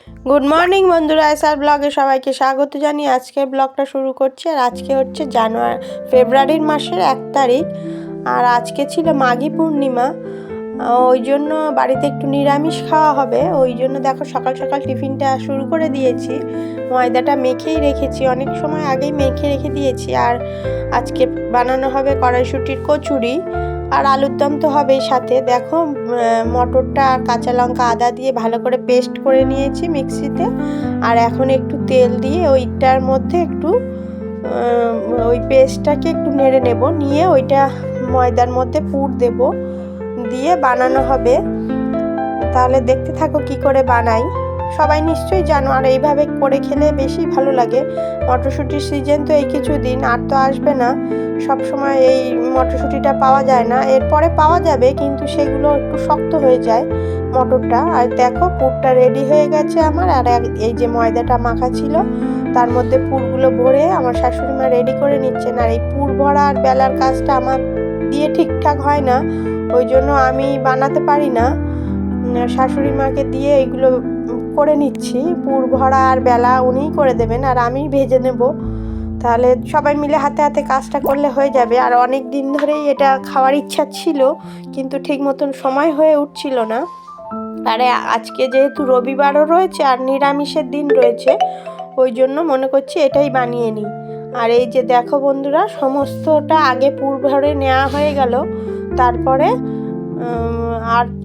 Good morning বন্ধুরা, SR ব্লগে সবাইকে স্বাগত জানিয়ে আজকের ব্লগটা শুরু করছি। আর আজকে হচ্ছে ফেব্রুয়ারির মাসের 1 তারিখ, আর আজকে ছিল মাঘী পূর্ণিমা। ওই জন্য বাড়িতে একটু নিরামিষ খাওয়া হবে। ওই জন্য দেখো সকাল সকাল টিফিনটা শুরু করে দিয়েছি। ময়দাটা মেখেই রেখেছি, অনেক সময় আগেই মেখে রেখে দিয়েছি। আর আজকে বানানো হবে কড়াইশুঁটির কচুরি, আর আলুর দম তো হবেই সাথে। দেখো মটরটা আর কাঁচা লঙ্কা আদা দিয়ে ভালো করে পেস্ট করে নিয়েছি মিক্সিতে। আর এখন একটু তেল দিয়ে ওইটার মধ্যে একটু ওই পেস্টটাকে একটু নেড়ে নেব, নিয়ে ওইটা ময়দার মধ্যে পুর দেব, দিয়ে বানানো হবে। তাহলে দেখতে থাকো কি করে বানাই। সবাই নিশ্চয়ই জানো, আর এইভাবে করে খেলে বেশি ভালো লাগে। মটরশুঁটির সিজন তো এই কিছুদিন, আর তো আসবে না। সব সময় এই মটরশুঁটিটা পাওয়া যায় না, এরপরে পাওয়া যাবে, কিন্তু সেগুলো একটু শক্ত হয়ে যায় মটরটা। আর দেখো পুরটা রেডি হয়ে গেছে আমার। আর এই যে ময়দাটা মাখা ছিল তার মধ্যে পুরগুলো ভরে আমার শাশুড়ি মা রেডি করে নিচ্ছেন। আর এই পুর ভরা আর বেলার কাজটা আমার দিয়ে ঠিকঠাক হয় না, ওই জন্য আমি বানাতে পারি না। শাশুড়ি মাকে দিয়ে এগুলো করে নিচ্ছি, পুর ভরা আর বেলা উনিই করে দেবেন, আর আমি ভেজে নেব। তাহলে সবাই মিলে হাতে হাতে কাজটা করলে হয়ে যাবে। আর অনেক দিন ধরেই এটা খাওয়ার ইচ্ছা ছিল, কিন্তু ঠিক মতন সময় হয়ে উঠছিল না। আর আজকে যেহেতু রবিবারও রয়েছে আর নিরামিষের দিন রয়েছে, ওই জন্য মনে করছি এটাই বানিয়ে নিই। আর এই যে দেখো বন্ধুরা, সমস্তটা আগে পুর ভরে নেওয়া হয়ে গেল,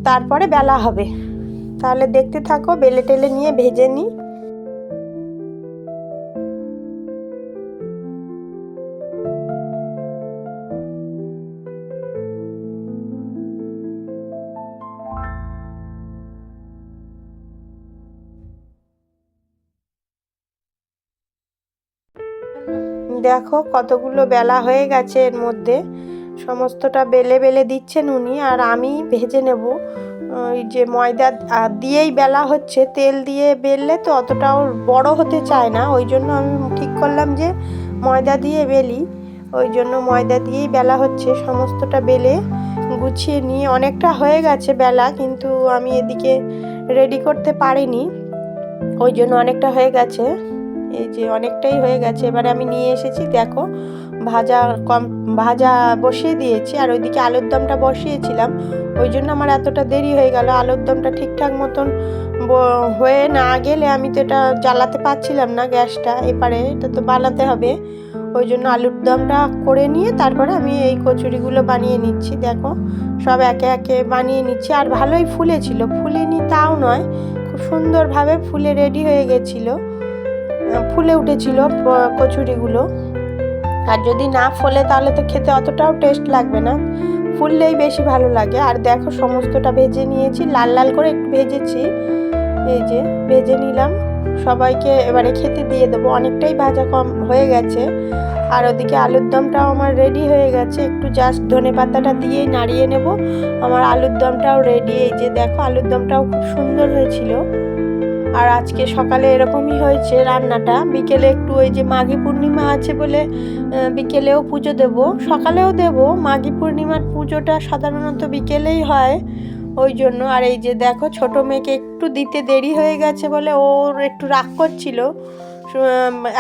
তারপরে বেলা হবে। তাহলে দেখতে থাকো, বেলে টেলে নিয়ে ভেজে নিই। দেখো কতগুলো বেলা হয়ে গেছে, এর মধ্যে সমস্তটা বেলে বেলে দিচ্ছেন উনি, আর আমি ভেজে নেব। ওই যে ময়দা দিয়েই বেলা হচ্ছে, তেল দিয়ে বেললে তো অতটাও বড় হতে চায় না, ওই জন্য আমি ঠিক করলাম যে ময়দা দিয়ে বেলি। ওই জন্য ময়দা দিয়েই বেলা হচ্ছে। সমস্তটা বেলে গুছিয়ে নিয়ে অনেকটা হয়ে গেছে বেলা, কিন্তু আমি এদিকে রেডি করতে পারিনি, ওই জন্য অনেকটা হয়ে গেছে। এই যে অনেকটাই হয়ে গেছে। এবারে আমি নিয়ে এসেছি, দেখো ভাজা বসিয়ে দিয়েছি, আর ওইদিকে আলুর দমটা বসিয়েছিলাম। ওই জন্য আমার এতটা দেরি হয়ে গেল। আলুর দমটা ঠিকঠাক মতন হয়ে না গেলে আমি তো এটা জ্বালাতে পারছিলাম না গ্যাসটা, এবারে এটা তো বানাতে হবে। ওই জন্য আলুর দমটা করে নিয়ে তারপরে আমি এই কচুরিগুলো বানিয়ে নিচ্ছি। দেখো সব একে একে বানিয়ে নিচ্ছি। আর ভালোই ফুলেছিল, ফুলেনি তাও নয়, খুব সুন্দরভাবে ফুলে রেডি হয়ে গেছিলো, ফুলে উঠেছিল কচুরিগুলো। আর যদি না ফোলে তাহলে তো খেতে অতটাও টেস্ট লাগবে না, ফুললেই বেশি ভালো লাগে। আর দেখো সমস্তটা ভেজে নিয়েছি, লাল লাল করে একটু ভেজেছি। এই যে ভেজে নিলাম, সবাইকে এবারে খেতে দিয়ে দেবো। অনেকটাই ভাজা কম হয়ে গেছে। আর ওদিকে আলুর দমটাও আমার রেডি হয়ে গেছে, একটু জাস্ট ধনে পাতাটা দিয়েই নাড়িয়ে নেব। আমার আলুর দমটাও রেডি। এই যে দেখো আলুর দমটাও খুব সুন্দর হয়েছিল। আর আজকে সকালে এরকমই হয়েছে রান্নাটা। বিকেলে একটু ওই যে মাঘী পূর্ণিমা আছে বলে বিকেলেও পুজো দেব, সকালেও দেব। মাঘী পূর্ণিমার পুজোটা সাধারণত বিকেলেই হয়, ওই জন্য। আর এই যে দেখো ছোট মেয়েকে একটু দিতে দেরি হয়ে গেছে বলে ওর একটু রাগ করছিল।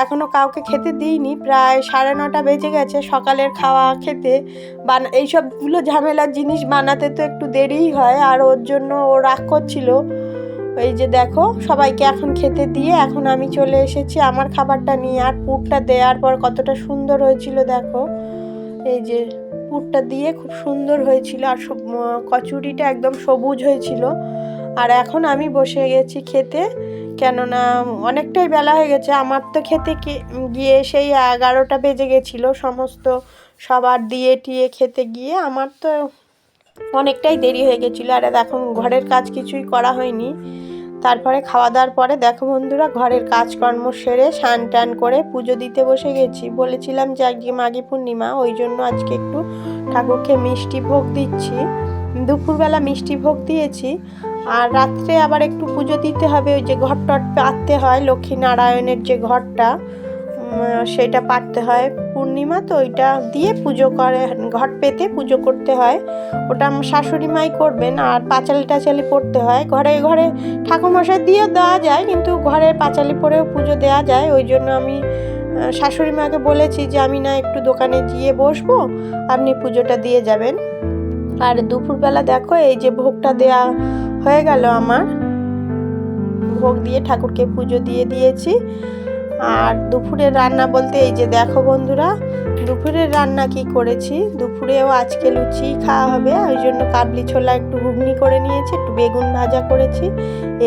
এখনও কাউকে খেতে দিইনি, প্রায় 9:30 বেজে গেছে সকালের খাওয়া খেতে। এইসবগুলো ঝামেলার জিনিস বানাতে তো একটু দেরিই হয়, আর ওর জন্য ও রাগ করছিল। এই যে দেখো সবাইকে এখন খেতে দিয়ে এখন আমি চলে এসেছি আমার খাবারটা নিয়ে। আর পুরটা দেওয়ার পর কতটা সুন্দর হয়েছিল দেখো। এই যে পুরটা দিয়ে খুব সুন্দর হয়েছিল, আর কচুরিটা একদম সবুজ হয়েছিল। আর এখন আমি বসে গেছি খেতে, কেননা অনেকটাই বেলা হয়ে গেছে। আমার তো খেতে গিয়ে সেই 11টা বেজে গেছিলো, সমস্ত সবার দিয়ে টিয়ে খেতে গিয়ে আমার তো অনেকটাই দেরি হয়ে গেছিলো। আর এখন ঘরের কাজ কিছুই করা হয়নি। তারপরে খাওয়া দাওয়ার পরে দেখো বন্ধুরা, ঘরের কাজকর্ম সেরে স্নান টান করে পুজো দিতে বসে গেছি। বলেছিলাম যে আজকে মাঘী পূর্ণিমা, ওই জন্য আজকে একটু ঠাকুরকে মিষ্টি ভোগ দিচ্ছি। দুপুরবেলা মিষ্টি ভোগ দিয়েছি, আর রাত্রে আবার একটু পুজো দিতে হবে। ওই যে ঘট টট পাততে হয়, লক্ষ্মীনারায়ণের যে ঘরটা সেটা পাততে হয়। পূর্ণিমা তো ওইটা দিয়ে পুজো করে, ঘট পেতে পুজো করতে হয়। ওটা আমার শাশুড়ি মাই করবেন। আর পাঁচালি টাচালি পড়তে হয়, ঘরে ঘরে ঠাকুরমশাই দিয়েও দেওয়া যায়, কিন্তু ঘরের পাঁচালি পরেও পুজো দেওয়া যায়, ওই জন্য আমি শাশুড়ি মাকে বলেছি যে আমি না একটু দোকানে গিয়ে বসবো, আপনি পুজোটা দিয়ে যাবেন। আর দুপুরবেলা দেখো এই যে ভোগটা দেয়া হয়ে গেল, আমার ভোগ দিয়ে ঠাকুরকে পুজো দিয়ে দিয়েছি। আর দুপুরের রান্না বলতে এই যে দেখো বন্ধুরা, দুপুরের রান্না কি করেছি। দুপুরেও আজকে লুচি খাওয়া হবে, ওই জন্য কাবলি ছোলা একটু ঘুগনি করে নিয়েছি, একটু বেগুন ভাজা করেছি।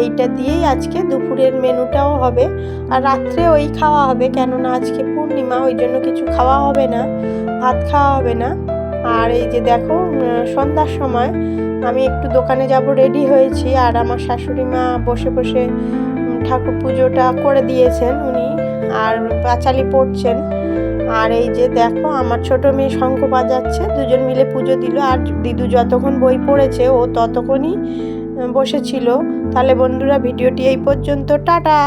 এইটা দিয়েই আজকে দুপুরের মেনুটাও হবে। আর রাত্রে ওই খাওয়া হবে, কেননা আজকে পূর্ণিমা, ওই জন্য কিছু খাওয়া হবে না, ভাত খাওয়া হবে না। আর এই যে দেখো সন্ধ্যার সময় আমি একটু দোকানে যাব রেডি হয়েছি, আর আমার শাশুড়ি মা বসে বসে ঠাকুর পুজোটা করে দিয়েছেন উনি, আর পাঁচালি পড়ছেন। আর এই যে দেখো আমার ছোট মেয়ে শঙ্খ বাজাচ্ছে, দুজন মিলে পুজো দিল। আর দিদু যতক্ষণ বই পড়েছে ও ততক্ষণই বসেছিল। তাহলে বন্ধুরা ভিডিওটি এই পর্যন্ত, টাটা।